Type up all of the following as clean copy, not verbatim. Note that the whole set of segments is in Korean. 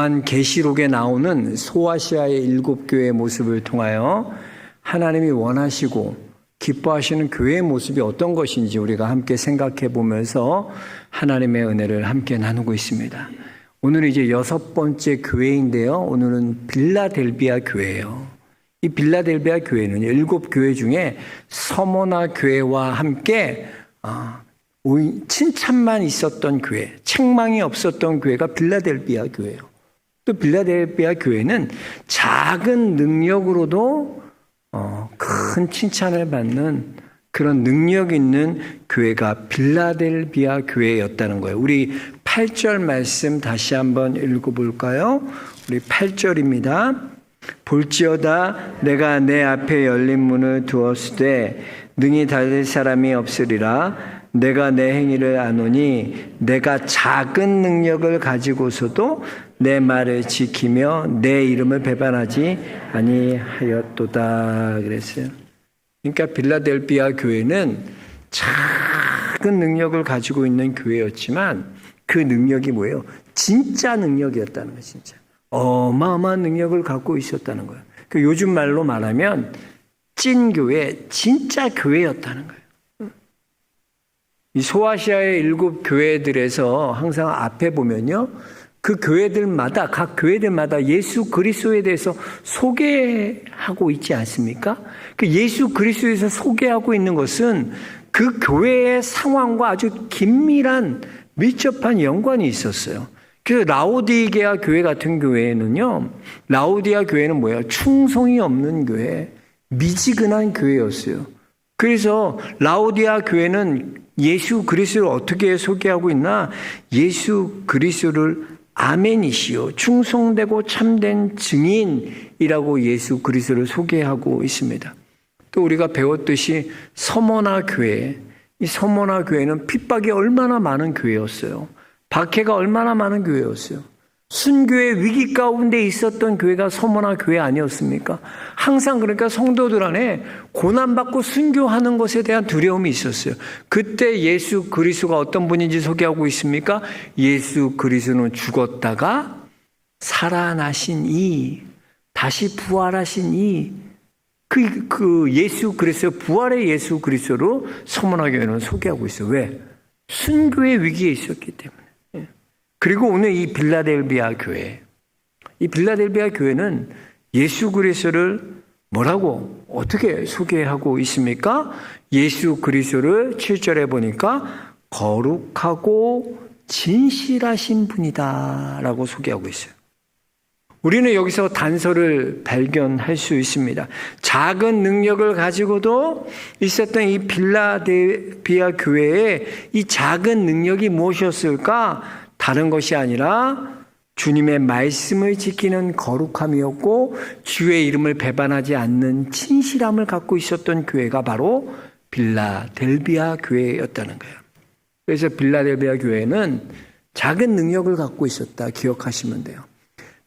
요한계시록에 나오는 소아시아의 7교회의 모습을 통하여 하나님이 원하시고 기뻐하시는 교회의 모습이 어떤 것인지 우리가 함께 생각해 보면서 하나님의 은혜를 함께 나누고 있습니다. 오늘은 이제 6번째 교회인데요. 오늘은 빌라델비아 교회예요. 이 빌라델비아 교회는 7교회 중에 서머나 교회와 함께 칭찬만 있었던 교회, 책망이 없었던 교회가 빌라델비아 교회예요. 또 빌라델비아 교회는 작은 능력으로도 큰 칭찬을 받는 그런 능력 있는 교회가 빌라델비아 교회였다는 거예요. 우리 8절 말씀 다시 한번 읽어볼까요? 우리 8절입니다. 볼지어다 내가 내 앞에 열린 문을 두었으되 능히 닫을 사람이 없으리라. 내가 내 행위를 아노니 내가 작은 능력을 가지고서도 내 말을 지키며 내 이름을 배반하지 아니하였도다 그랬어요. 그러니까 빌라델비아 교회는 작은 능력을 가지고 있는 교회였지만 그 능력이 뭐예요? 진짜 능력이었다는 거예요. 진짜 어마어마한 능력을 갖고 있었다는 거예요. 그 요즘 말로 말하면 찐교회, 진짜 교회였다는 거예요. 이 소아시아의 7교회들에서 항상 앞에 보면요, 그 교회들마다, 각 교회들마다 예수 그리스도에 대해서 소개하고 있지 않습니까? 그 예수 그리스도에서 소개하고 있는 것은 그 교회의 상황과 아주 긴밀한 밀접한 연관이 있었어요. 그래서 라오디게아 교회 같은 교회는요, 라오디아 교회는 뭐예요? 충성이 없는 교회, 미지근한 교회였어요. 그래서 라오디아 교회는 예수 그리스도를 어떻게 소개하고 있나? 예수 그리스도를 아멘이시요 충성되고 참된 증인이라고 예수 그리스도를 소개하고 있습니다. 또 우리가 배웠듯이 서머나 교회, 이 서머나 교회는 핍박이 얼마나 많은 교회였어요. 박해가 얼마나 많은 교회였어요. 순교의 위기 가운데 있었던 교회가 서머나 교회 아니었습니까? 항상 그러니까 성도들 안에 고난받고 순교하는 것에 대한 두려움이 있었어요. 그때 예수 그리스도가 어떤 분인지 소개하고 있습니까? 예수 그리스도는 죽었다가 살아나신 이, 다시 부활하신 이, 그 예수 그리스도, 부활의 예수 그리스도로 서머나 교회는 소개하고 있어요. 왜? 순교의 위기에 있었기 때문에. 그리고 오늘 이 빌라델비아 교회, 이 빌라델비아 교회는 예수 그리스도를 뭐라고 어떻게 소개하고 있습니까? 예수 그리스도를 7절에 보니까 거룩하고 진실하신 분이다 라고 소개하고 있어요. 우리는 여기서 단서를 발견할 수 있습니다. 작은 능력을 가지고도 있었던 이 빌라델비아 교회의 이 작은 능력이 무엇이었을까? 다른 것이 아니라 주님의 말씀을 지키는 거룩함이었고 주의 이름을 배반하지 않는 진실함을 갖고 있었던 교회가 바로 빌라델비아 교회였다는 거예요. 그래서 빌라델비아 교회는 작은 능력을 갖고 있었다 기억하시면 돼요.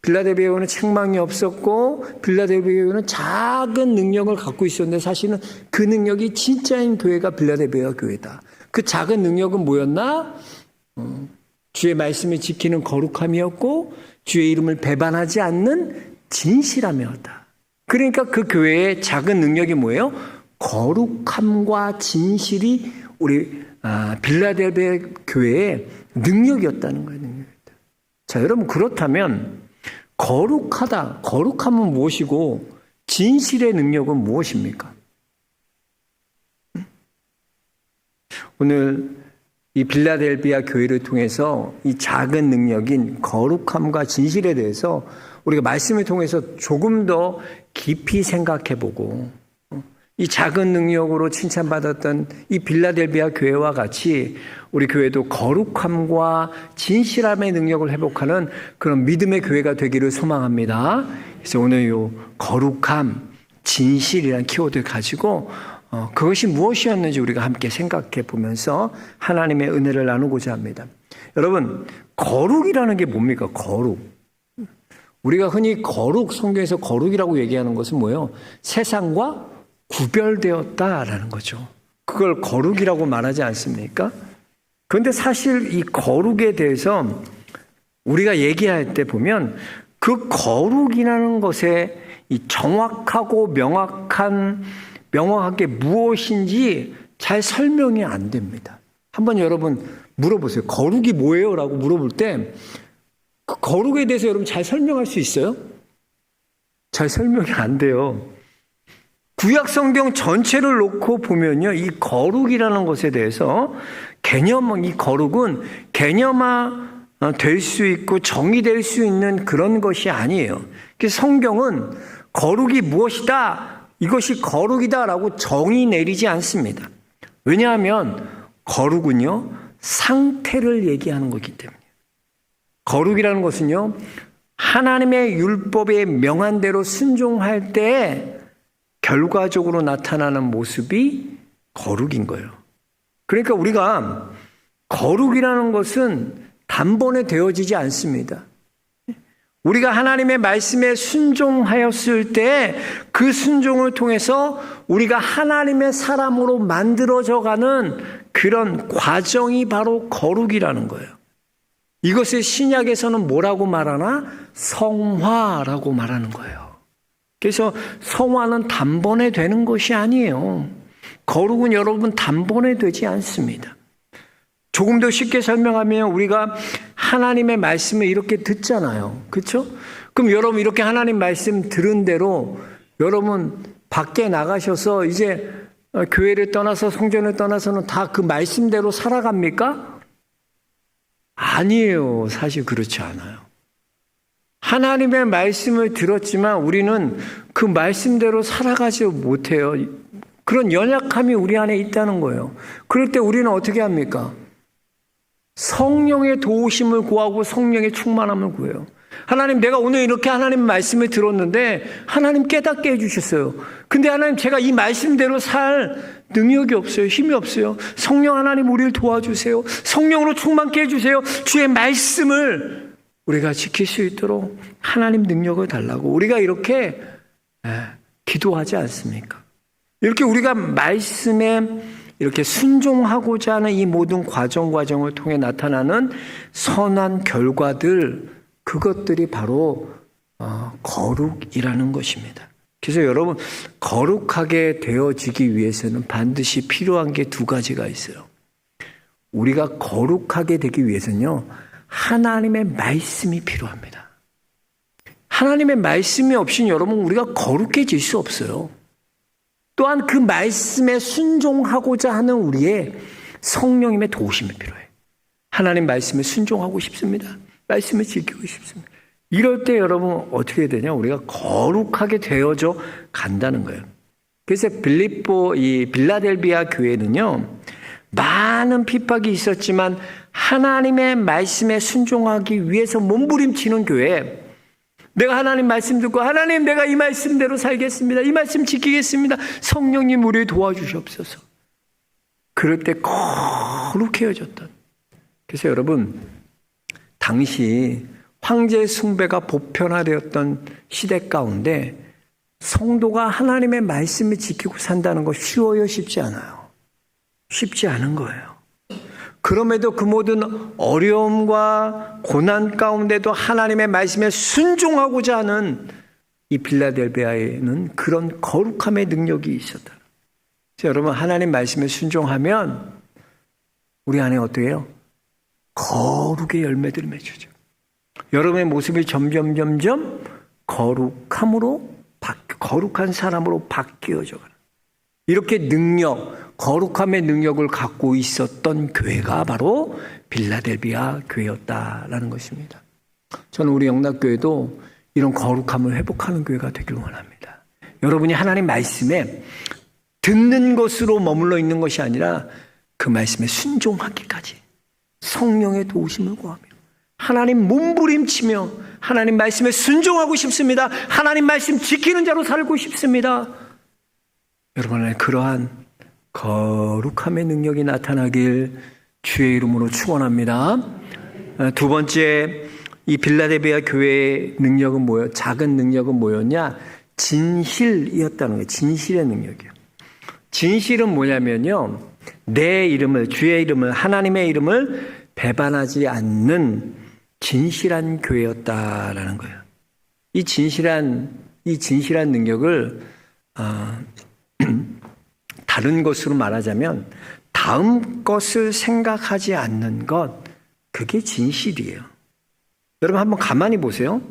빌라델비아 교회는 책망이 없었고 빌라델비아 교회는 작은 능력을 갖고 있었는데 사실은 그 능력이 진짜인 교회가 빌라델비아 교회다. 그 작은 능력은 뭐였나? 주의 말씀을 지키는 거룩함이었고 주의 이름을 배반하지 않는 진실함이었다. 그러니까 그 교회의 작은 능력이 뭐예요? 거룩함과 진실이 우리 빌라델비아 교회의 능력이었다는 거예요. 능력이었다. 자, 여러분 그렇다면 거룩함은 무엇이고 진실의 능력은 무엇입니까? 오늘 이 빌라델비아 교회를 통해서 이 작은 능력인 거룩함과 진실에 대해서 우리가 말씀을 통해서 조금 더 깊이 생각해보고 이 작은 능력으로 칭찬받았던 이 빌라델비아 교회와 같이 우리 교회도 거룩함과 진실함의 능력을 회복하는 그런 믿음의 교회가 되기를 소망합니다. 그래서 오늘 이 거룩함, 진실이라는 키워드를 가지고 그것이 무엇이었는지 우리가 함께 생각해 보면서 하나님의 은혜를 나누고자 합니다. 여러분, 거룩이라는 게 뭡니까? 거룩. 우리가 흔히 성경에서 거룩이라고 얘기하는 것은 뭐예요? 세상과 구별되었다라는 거죠. 그걸 거룩이라고 말하지 않습니까? 그런데 사실 이 거룩에 대해서 우리가 얘기할 때 보면 그 거룩이라는 것에 이 정확하고 명확하게 무엇인지 잘 설명이 안 됩니다. 한번 여러분 물어보세요. 거룩이 뭐예요? 라고 물어볼 때 그 거룩에 대해서 여러분 잘 설명할 수 있어요? 잘 설명이 안 돼요. 구약 성경 전체를 놓고 보면요, 이 거룩이라는 것에 대해서 이 거룩은 개념화 될 수 있고 정의될 수 있는 그런 것이 아니에요. 그래서 성경은 거룩이 무엇이다, 이것이 거룩이다라고 정의 내리지 않습니다. 왜냐하면 거룩은요, 상태를 얘기하는 거기 때문에. 거룩이라는 것은요, 하나님의 율법에 명한 대로 순종할 때 결과적으로 나타나는 모습이 거룩인 거예요. 그러니까 우리가 거룩이라는 것은 단번에 되어지지 않습니다. 우리가 하나님의 말씀에 순종하였을 때 그 순종을 통해서 우리가 하나님의 사람으로 만들어져가는 그런 과정이 바로 거룩이라는 거예요. 이것을 신약에서는 뭐라고 말하나? 성화라고 말하는 거예요. 그래서 성화는 단번에 되는 것이 아니에요. 거룩은 여러분 단번에 되지 않습니다. 조금 더 쉽게 설명하면 우리가 하나님의 말씀을 이렇게 듣잖아요. 그렇죠? 그럼 여러분 이렇게 하나님 말씀 들은 대로 여러분 밖에 나가셔서 이제 교회를 떠나서 성전을 떠나서는 다 그 말씀대로 살아갑니까? 아니에요. 사실 그렇지 않아요. 하나님의 말씀을 들었지만 우리는 그 말씀대로 살아가지 못해요. 그런 연약함이 우리 안에 있다는 거예요. 그럴 때 우리는 어떻게 합니까? 성령의 도우심을 구하고 성령의 충만함을 구해요. 하나님, 내가 오늘 이렇게 하나님 말씀을 들었는데 하나님 깨닫게 해주셨어요. 근데 하나님, 제가 이 말씀대로 살 능력이 없어요. 힘이 없어요. 성령 하나님, 우리를 도와주세요. 성령으로 충만케 해주세요. 주의 말씀을 우리가 지킬 수 있도록 하나님 능력을 달라고 우리가 이렇게 기도하지 않습니까? 이렇게 우리가 말씀에 이렇게 순종하고자 하는 이 모든 과정을 통해 나타나는 선한 결과들, 그것들이 바로 거룩이라는 것입니다. 그래서 여러분, 거룩하게 되어지기 위해서는 반드시 필요한 게 두 가지가 있어요. 우리가 거룩하게 되기 위해서는요, 하나님의 말씀이 필요합니다. 하나님의 말씀이 없이는 여러분, 우리가 거룩해질 수 없어요. 또한 그 말씀에 순종하고자 하는 우리의 성령님의 도우심이 필요해요. 하나님 말씀에 순종하고 싶습니다. 말씀을 지키고 싶습니다. 이럴 때 여러분 어떻게 되냐? 우리가 거룩하게 되어져 간다는 거예요. 그래서 빌라델비아 교회는요, 많은 핍박이 있었지만 하나님의 말씀에 순종하기 위해서 몸부림치는 교회, 내가 하나님 말씀 듣고 하나님, 내가 이 말씀대로 살겠습니다. 이 말씀 지키겠습니다. 성령님 우리를 도와주시옵소서. 그럴 때 거룩해졌던. 그래서 여러분, 당시 황제 숭배가 보편화되었던 시대 가운데 성도가 하나님의 말씀을 지키고 산다는 거 쉬워요? 쉽지 않아요? 쉽지 않은 거예요. 그럼에도 그 모든 어려움과 고난 가운데도 하나님의 말씀에 순종하고자 하는 이 빌라델비아에는 그런 거룩함의 능력이 있었다. 여러분, 하나님 말씀에 순종하면 우리 안에 어떻게 해요? 거룩의 열매들을 맺어줘. 여러분의 모습이 점점 거룩한 사람으로 바뀌어져 가는, 이렇게 거룩함의 능력을 갖고 있었던 교회가 바로 빌라델비아 교회였다라는 것입니다. 저는 우리 영락교회도 이런 거룩함을 회복하는 교회가 되길 원합니다. 여러분이 하나님 말씀에 듣는 것으로 머물러 있는 것이 아니라 그 말씀에 순종하기까지 성령의 도우심을 구하며 하나님 몸부림치며 하나님 말씀에 순종하고 싶습니다. 하나님 말씀 지키는 자로 살고 싶습니다. 여러분의 그러한 거룩함의 능력이 나타나길 주의 이름으로 축원합니다. 두 번째, 이 빌라델비아 교회의 능력은 뭐예요? 작은 능력은 뭐였냐? 진실이었다는 거예요. 진실의 능력이에요. 진실은 뭐냐면요, 내 이름을, 주의 이름을, 하나님의 이름을 배반하지 않는 진실한 교회였다라는 거예요. 이 진실한 능력을 다른 것으로 말하자면 다음 것을 생각하지 않는 것, 그게 진실이에요. 여러분 한번 가만히 보세요.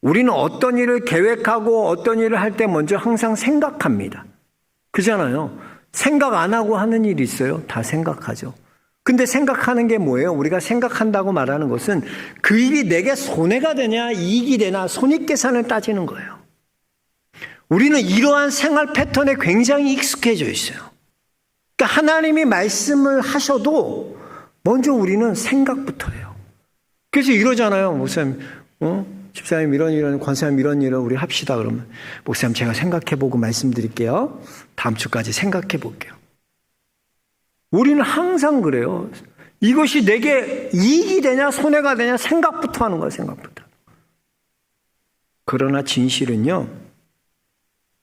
우리는 어떤 일을 계획하고 어떤 일을 할 때 먼저 항상 생각합니다. 그잖아요. 생각 안 하고 하는 일이 있어요? 다 생각하죠. 근데 생각하는 게 뭐예요? 우리가 생각한다고 말하는 것은 그 일이 내게 손해가 되냐 이익이 되나 손익계산을 따지는 거예요. 우리는 이러한 생활 패턴에 굉장히 익숙해져 있어요. 그러니까 하나님이 말씀을 하셔도 먼저 우리는 생각부터 해요. 그래서 이러잖아요. 목사님, 집사님 이런 권사님 이런 일을 우리 합시다. 그러면 목사님 제가 생각해보고 말씀드릴게요. 다음 주까지 생각해볼게요. 우리는 항상 그래요. 이것이 내게 이익이 되냐 손해가 되냐 생각부터 하는 거예요. 생각부터. 그러나 진실은요.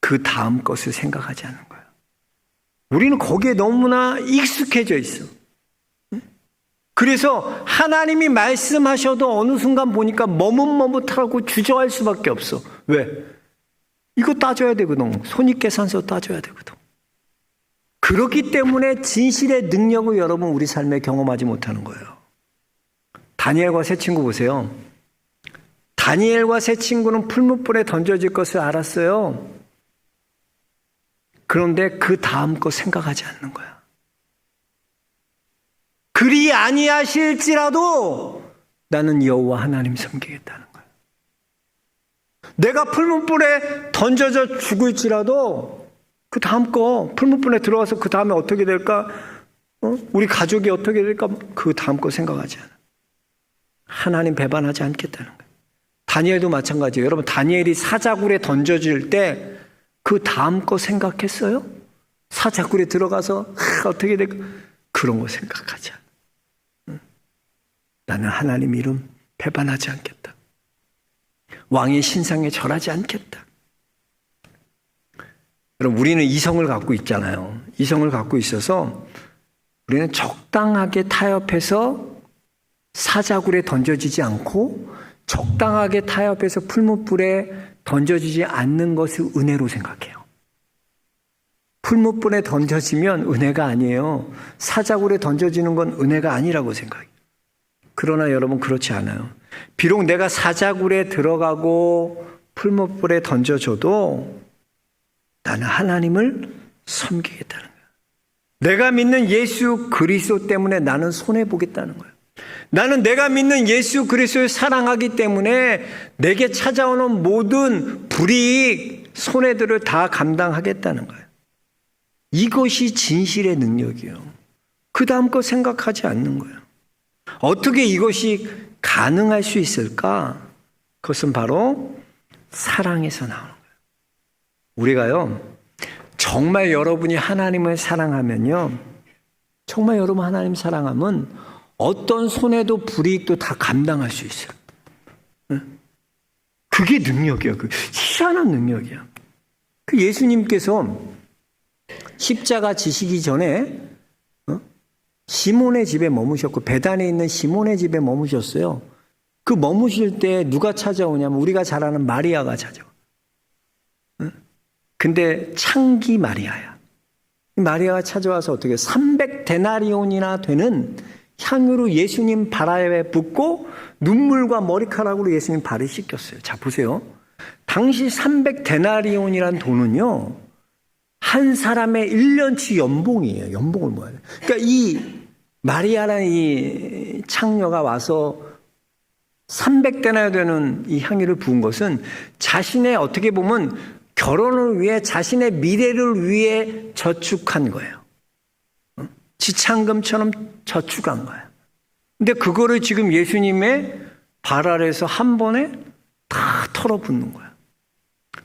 그 다음 것을 생각하지 않는 거예요. 우리는 거기에 너무나 익숙해져 있어. 그래서 하나님이 말씀하셔도 어느 순간 보니까 머뭇머뭇하고 주저할 수밖에 없어. 왜? 이거 따져야 되거든. 손익계산서 따져야 되거든. 그렇기 때문에 진실의 능력을 여러분 우리 삶에 경험하지 못하는 거예요. 다니엘과 세 친구 보세요. 다니엘과 세 친구는 풀무불에 던져질 것을 알았어요. 그런데 그 다음 거 생각하지 않는 거야. 그리 아니하실지라도 나는 여호와 하나님 섬기겠다는 거야. 내가 풀무불에 던져져 죽을지라도 그 다음 거 풀무불에 들어가서 그 다음에 어떻게 될까? 우리 가족이 어떻게 될까? 그 다음 거 생각하지 않아. 하나님 배반하지 않겠다는 거예요. 다니엘도 마찬가지예요. 여러분 다니엘이 사자굴에 던져질 때 그 다음 거 생각했어요? 사자굴에 들어가서 어떻게 될까? 그런 거 생각하지 않아. 나는 하나님 이름 배반하지 않겠다. 왕의 신상에 절하지 않겠다. 여러분 우리는 이성을 갖고 있잖아요. 이성을 갖고 있어서 우리는 적당하게 타협해서 사자굴에 던져지지 않고 적당하게 타협해서 풀무불에 던져지지 않는 것을 은혜로 생각해요. 풀무불에 던져지면 은혜가 아니에요. 사자굴에 던져지는 건 은혜가 아니라고 생각해요. 그러나 여러분 그렇지 않아요. 비록 내가 사자굴에 들어가고 풀무불에 던져져도 나는 하나님을 섬기겠다는 거예요. 내가 믿는 예수 그리스도 때문에 나는 손해보겠다는 거예요. 나는 내가 믿는 예수 그리스도를 사랑하기 때문에 내게 찾아오는 모든 불이익, 손해들을 다 감당하겠다는 거예요. 이것이 진실의 능력이에요. 그 다음 거 생각하지 않는 거예요. 어떻게 이것이 가능할 수 있을까? 그것은 바로 사랑에서 나오는 거예요. 우리가요, 정말 여러분이 하나님을 사랑하면요, 정말 여러분 하나님 사랑하면 어떤 손해도 불이익도 다 감당할 수 있어요. 그게 능력이야. 그 희한한 능력이야. 그 예수님께서 십자가 지시기 전에 시몬의 집에 머무셨고 베단에 있는 시몬의 집에 머무셨어요. 그 머무실 때 누가 찾아오냐면 우리가 잘 아는 마리아가 찾아와. 근데 창기 마리아야. 마리아가 찾아와서 어떻게 300데나리온이나 되는 향유로 예수님 발에 붓고 눈물과 머리카락으로 예수님 발을 씻겼어요. 자 보세요. 당시 300데나리온이란 돈은요. 한 사람의 1년치 연봉이에요. 연봉을 모아야 돼요. 그러니까 이 마리아라는 이 창녀가 와서 300데나리온 되는 이 향유를 부은 것은 자신의 어떻게 보면 결혼을 위해 자신의 미래를 위해 저축한 거예요. 지참금처럼 저축한 거야. 근데 그거를 지금 예수님의 발 아래에서 한 번에 다 털어붓는 거야.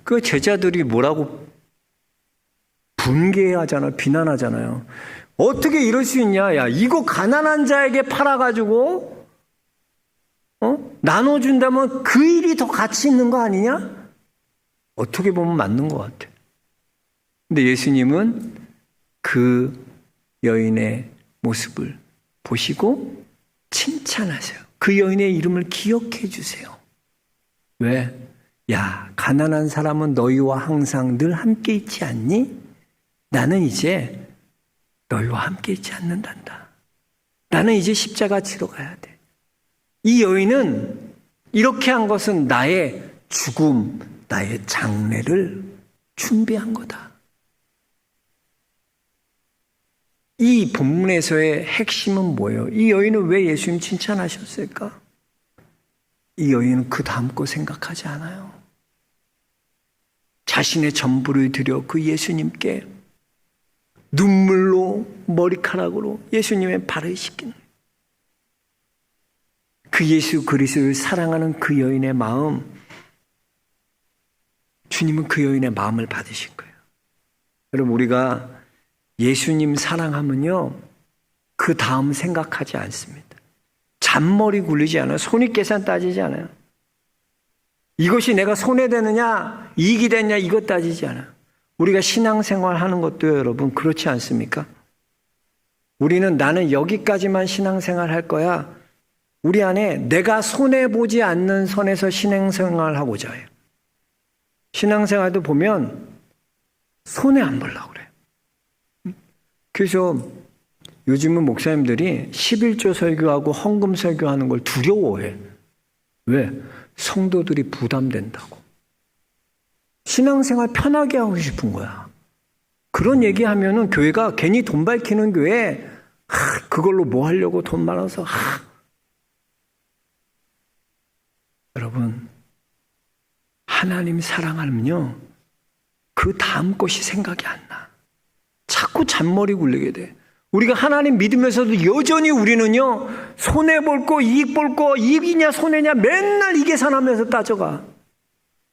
그 제자들이 뭐라고 분개하잖아요. 비난하잖아요. 어떻게 이럴 수 있냐? 야, 이거 가난한 자에게 팔아가지고 나눠준다면 그 일이 더 가치 있는 거 아니냐? 어떻게 보면 맞는 것 같아. 근데 예수님은 그 여인의 모습을 보시고 칭찬하세요. 그 여인의 이름을 기억해 주세요. 왜? 야, 가난한 사람은 너희와 항상 늘 함께 있지 않니? 나는 이제 너희와 함께 있지 않는단다. 나는 이제 십자가 지러 가야 돼. 이 여인은 이렇게 한 것은 나의 죽음, 나의 장례를 준비한 거다. 이 본문에서의 핵심은 뭐예요? 이 여인은 왜 예수님 칭찬하셨을까? 이 여인은 그 다음 거 생각하지 않아요. 자신의 전부를 들여 그 예수님께 눈물로 머리카락으로 예수님의 발을 씻기는 그 예수 그리스도를 사랑하는 그 여인의 마음, 주님은 그 여인의 마음을 받으신 거예요. 여러분, 우리가 예수님 사랑하면요, 그 다음 생각하지 않습니다. 잔머리 굴리지 않아요. 손익계산 따지지 않아요. 이것이 내가 손해되느냐 이익이 되느냐 이것 따지지 않아요. 우리가 신앙생활 하는 것도 여러분 그렇지 않습니까? 우리는 나는 여기까지만 신앙생활 할 거야. 우리 안에 내가 손해보지 않는 선에서 신앙생활 하고자 해요. 신앙생활도 보면 손해 안 보려고 그래요. 그래서 요즘은 목사님들이 11조 설교하고 헌금 설교하는 걸 두려워해. 왜? 성도들이 부담된다고. 신앙생활 편하게 하고 싶은 거야. 그런 얘기하면은 교회가 괜히 돈 밝히는 교회, 그걸로 뭐 하려고 돈 많아서. 여러분, 하나님 사랑하면요, 그 다음 것이 생각이 안 나. 자꾸 잔머리 굴리게 돼. 우리가 하나님 믿으면서도 여전히 우리는요, 손해볼 거, 이익 볼 거, 이익이냐 손해냐 맨날 이 계산하면서 따져가.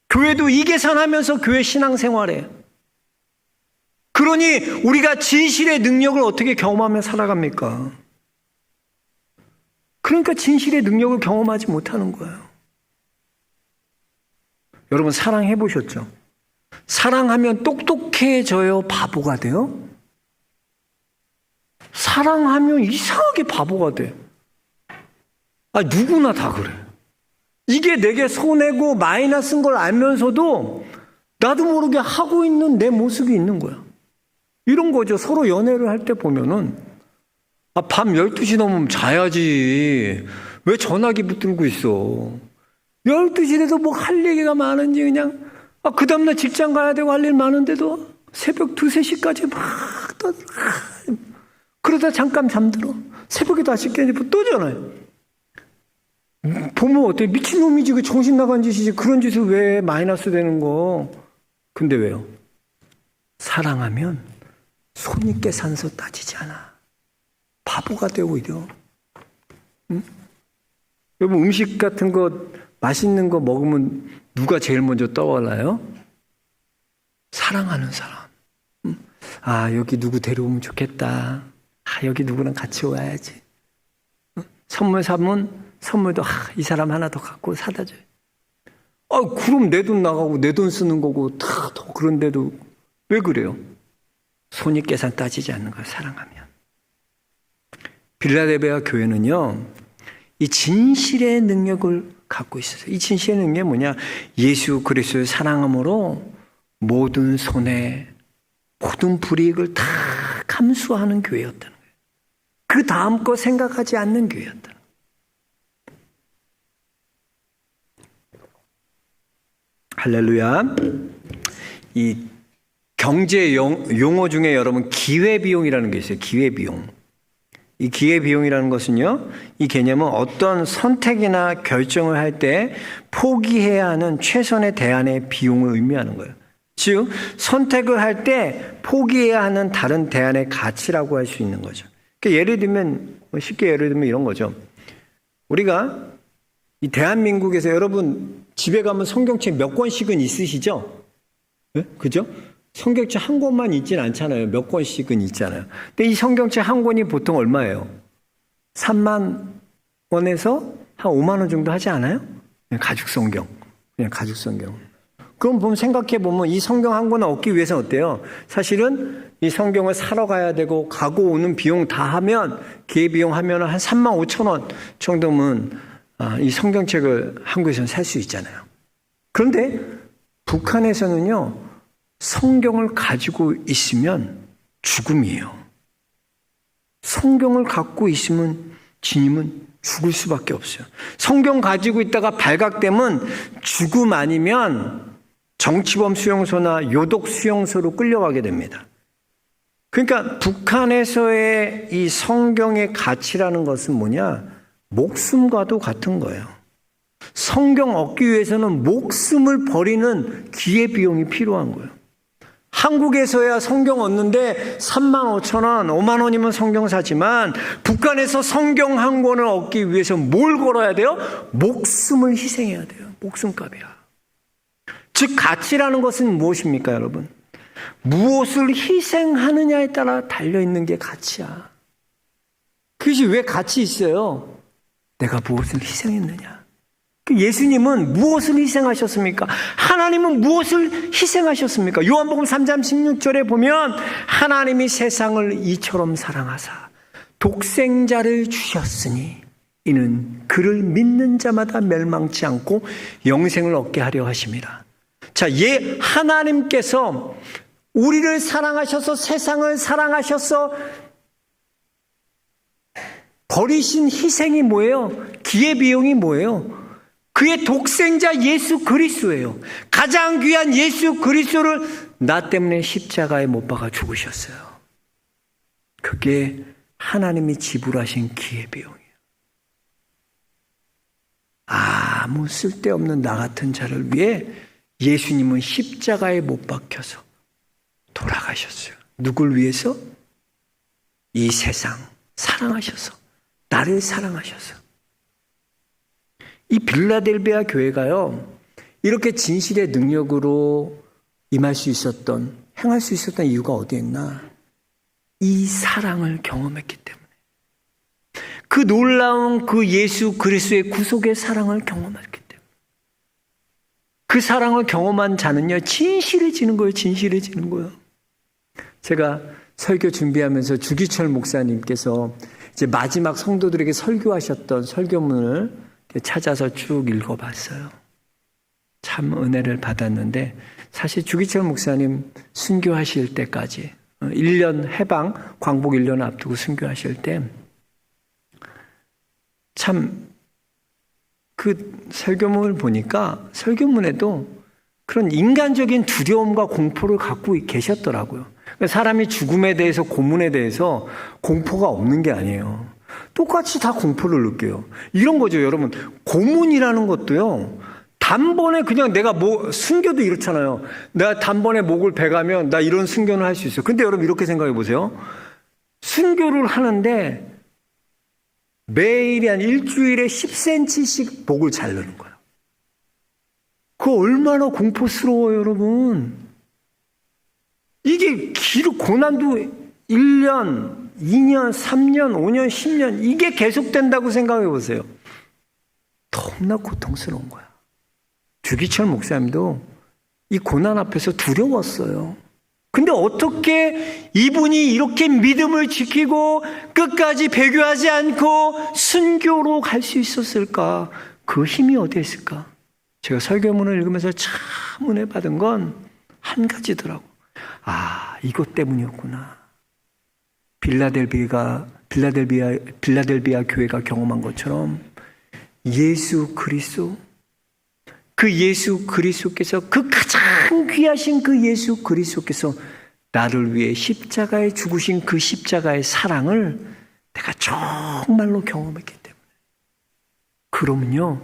교회도 이 계산하면서 교회 신앙생활해. 그러니 우리가 진실의 능력을 어떻게 경험하며 살아갑니까? 그러니까 진실의 능력을 경험하지 못하는 거예요. 여러분, 사랑해 보셨죠? 사랑하면 똑똑해져요, 바보가 돼요? 사랑하면 이상하게 바보가 돼. 누구나 다 그래. 이게 내게 손해고 마이너스인 걸 알면서도 나도 모르게 하고 있는 내 모습이 있는 거야. 이런 거죠. 서로 연애를 할 때 보면은 밤 12시 넘으면 자야지. 왜 전화기 붙들고 있어? 12시 돼도 뭐 할 얘기가 많은지 그냥 그 다음날 직장 가야 되고 할 일 많은데도 새벽 2, 3시까지 막 떠들어. 그러다 잠깐 잠들어. 새벽에 다시 깨지고 또 전화해. 보면 어때? 미친놈이지. 그 정신 나간 짓이지. 그런 짓을 왜 마이너스 되는 거. 근데 왜요? 사랑하면 손익계산서 따지지 않아. 바보가 돼 오히려. 응? 여러분, 음식 같은 거 맛있는 거 먹으면 누가 제일 먼저 떠올라요? 사랑하는 사람. 응? 여기 누구 데려오면 좋겠다. 여기 누구랑 같이 와야지. 응? 선물 사면 선물도 이 사람 하나 더 갖고 사다 줘요. 그럼 내 돈 나가고 내 돈 쓰는 거고 다 더 그런데도 왜 그래요? 손익계산 따지지 않는 걸 사랑하면. 빌라델비아 교회는요, 이 진실의 능력을 갖고 있어요. 이 진실의 능력이 뭐냐? 예수 그리스도를 사랑함으로 모든 손해, 모든 불이익을 다 감수하는 교회였다는 거예요. 그 다음 거 생각하지 않는 교회였다는 거예요. 할렐루야. 이 경제 용어 중에 여러분 기회비용이라는 게 있어요. 기회비용. 이 기회비용이라는 것은요, 이 개념은 어떤 선택이나 결정을 할 때 포기해야 하는 최선의 대안의 비용을 의미하는 거예요. 즉, 선택을 할 때 포기해야 하는 다른 대안의 가치라고 할 수 있는 거죠. 그러니까 예를 들면, 쉽게 예를 들면 이런 거죠. 우리가 이 대한민국에서 여러분 집에 가면 성경책 몇 권씩은 있으시죠? 네? 그죠? 성경책 한 권만 있진 않잖아요. 몇 권씩은 있잖아요. 근데 이 성경책 한 권이 보통 얼마예요? 3만 원에서 한 5만 원 정도 하지 않아요? 그냥 가죽 성경. 그냥 가죽 성경. 그럼 보면 생각해 보면 이 성경 한 권을 얻기 위해서는 어때요? 사실은 이 성경을 사러 가야 되고 가고 오는 비용 다 하면 기회비용 하면 한 3만 5천 원 정도면 이 성경책을 한국에서는 살 수 있잖아요. 그런데 북한에서는요, 성경을 가지고 있으면 죽음이에요. 성경을 갖고 있으면 진임은 죽을 수밖에 없어요. 성경 가지고 있다가 발각되면 죽음 아니면 정치범 수용소나 요독 수용소로 끌려가게 됩니다. 그러니까 북한에서의 이 성경의 가치라는 것은 뭐냐? 목숨과도 같은 거예요. 성경 얻기 위해서는 목숨을 버리는 기회비용이 필요한 거예요. 한국에서야 성경 얻는데 35,000원, 5만 원이면 성경 사지만 북한에서 성경 한 권을 얻기 위해서 뭘 걸어야 돼요? 목숨을 희생해야 돼요. 목숨값이야. 즉 가치라는 것은 무엇입니까, 여러분? 무엇을 희생하느냐에 따라 달려있는 게 가치야. 그것이 왜 가치 있어요? 내가 무엇을 희생했느냐. 예수님은 무엇을 희생하셨습니까? 하나님은 무엇을 희생하셨습니까? 요한복음 3장 16절에 보면 하나님이 세상을 이처럼 사랑하사 독생자를 주셨으니 이는 그를 믿는 자마다 멸망치 않고 영생을 얻게 하려 하심이라. 자, 하나님께서 우리를 사랑하셔서 세상을 사랑하셔서 버리신 희생이 뭐예요? 기회비용이 뭐예요? 그의 독생자 예수 그리스도예요. 가장 귀한 예수 그리스도를 나 때문에 십자가에 못 박아 죽으셨어요. 그게 하나님이 지불하신 기회비용이에요. 아무 쓸데없는 나 같은 자를 위해 예수님은 십자가에 못 박혀서 돌아가셨어요. 누굴 위해서? 이 세상 사랑하셔서, 나를 사랑하셔서. 이 빌라델비아 교회가요, 이렇게 진실의 능력으로 임할 수 있었던, 행할 수 있었던 이유가 어디에 있나? 이 사랑을 경험했기 때문에. 그 놀라운 그 예수 그리스도의 구속의 사랑을 경험했기 때문에. 그 사랑을 경험한 자는요, 진실해지는 거예요. 진실해지는 거예요. 제가 설교 준비하면서 주기철 목사님께서 이제 마지막 성도들에게 설교하셨던 설교문을 찾아서 쭉 읽어봤어요. 참 은혜를 받았는데, 사실 주기철 목사님 순교하실 때까지 1년 해방, 광복 1년 앞두고 순교하실 때 참 그 설교문을 보니까 설교문에도 그런 인간적인 두려움과 공포를 갖고 계셨더라고요. 사람이 죽음에 대해서, 고문에 대해서 공포가 없는 게 아니에요. 똑같이 다 공포를 느껴요. 이런 거죠, 여러분. 고문이라는 것도요, 단번에 그냥 내가 순교도 이렇잖아요. 내가 단번에 목을 베가면 나 이런 순교는 할 수 있어요. 근데 여러분 이렇게 생각해 보세요. 순교를 하는데 매일이 한 일주일에 10cm씩 목을 자르는 거예요. 그거 얼마나 공포스러워요, 여러분. 이게 고난도 1년, 2년, 3년, 5년, 10년 이게 계속된다고 생각해 보세요. 너무나 고통스러운 거야. 주기철 목사님도 이 고난 앞에서 두려웠어요. 근데 어떻게 이분이 이렇게 믿음을 지키고 끝까지 배교하지 않고 순교로 갈 수 있었을까? 그 힘이 어디에 있을까? 제가 설교문을 읽으면서 참 은혜 받은 건 한 가지더라고. 아, 이것 때문이었구나. 빌라델비아 교회가 경험한 것처럼 예수 그리스도, 그 예수 그리스도께서, 그 가장 귀하신 그 예수 그리스도께서 나를 위해 십자가에 죽으신 그 십자가의 사랑을 내가 정말로 경험했기 때문에, 그러면요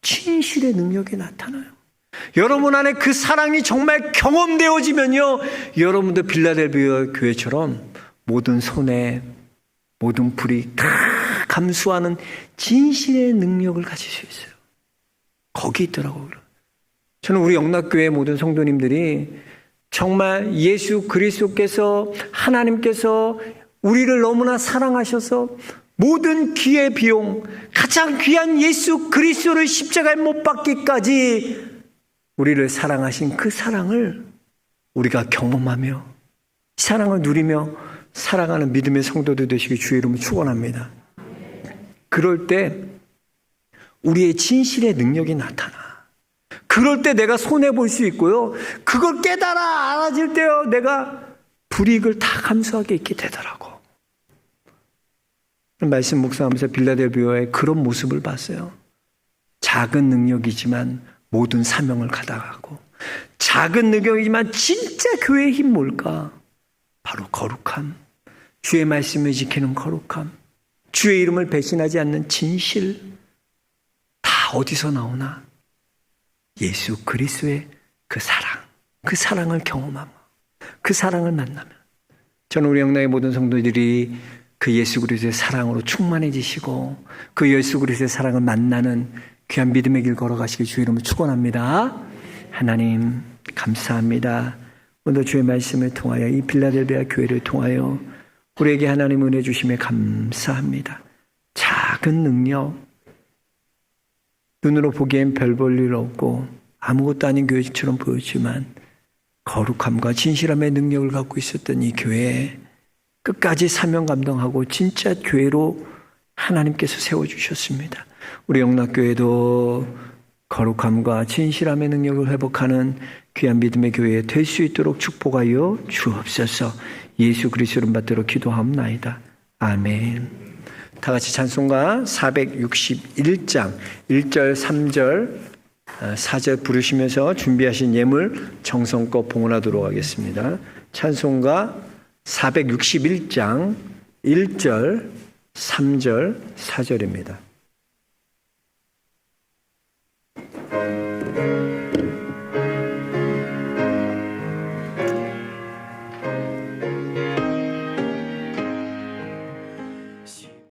진실의 능력이 나타나요. 여러분 안에 그 사랑이 정말 경험되어지면요, 여러분도 빌라델비아 교회처럼 모든 손해, 모든 불이 다 감수하는 진실의 능력을 가질 수 있어요. 거기 있더라고요. 저는 우리 영락교회 모든 성도님들이 정말 예수 그리스도께서, 하나님께서 우리를 너무나 사랑하셔서 모든 기회 비용, 가장 귀한 예수 그리스도를 십자가에 못 박기까지 우리를 사랑하신 그 사랑을 우리가 경험하며 이 사랑을 누리며 사랑하는 믿음의 성도들 되시기 주의 이름으로 축원합니다. 그럴 때 우리의 진실의 능력이 나타나. 그럴 때 내가 손해볼 수 있고요. 그걸 깨달아 알아질 때요. 내가 불이익을 다 감수하게 있게 되더라고. 말씀 묵상하면서 빌라델비아의 그런 모습을 봤어요. 작은 능력이지만 모든 사명을 가다가고, 작은 능력이지만 진짜 교회의 힘 뭘까? 바로 거룩함. 주의 말씀을 지키는 거룩함. 주의 이름을 배신하지 않는 진실. 다 어디서 나오나? 예수 그리스도의 그 사랑. 그 사랑을 경험하며 그 사랑을 만나면 저는 우리 영락의 모든 성도들이 그 예수 그리스도의 사랑으로 충만해지시고 그 예수 그리스도의 사랑을 만나는 귀한 믿음의 길 걸어가시길 주의 이름으로 축원합니다. 하나님 감사합니다. 오늘 주의 말씀을 통하여 이 빌라델비아 교회를 통하여 우리에게 하나님 은혜 주심에 감사합니다. 작은 능력, 눈으로 보기엔 별 볼 일 없고 아무것도 아닌 교회처럼 보였지만 거룩함과 진실함의 능력을 갖고 있었던 이 교회에 끝까지 사명 감당하고 진짜 교회로 하나님께서 세워주셨습니다. 우리 영락교회도 거룩함과 진실함의 능력을 회복하는 귀한 믿음의 교회 될 수 있도록 축복하여 주옵소서. 예수 그리스도 이름 받들어 기도하옵나이다. 아멘. 다 같이 찬송가 461장 1절 3절 4절 부르시면서 준비하신 예물 정성껏 봉헌하도록 하겠습니다. 찬송가 461장 1절 3절 4절입니다.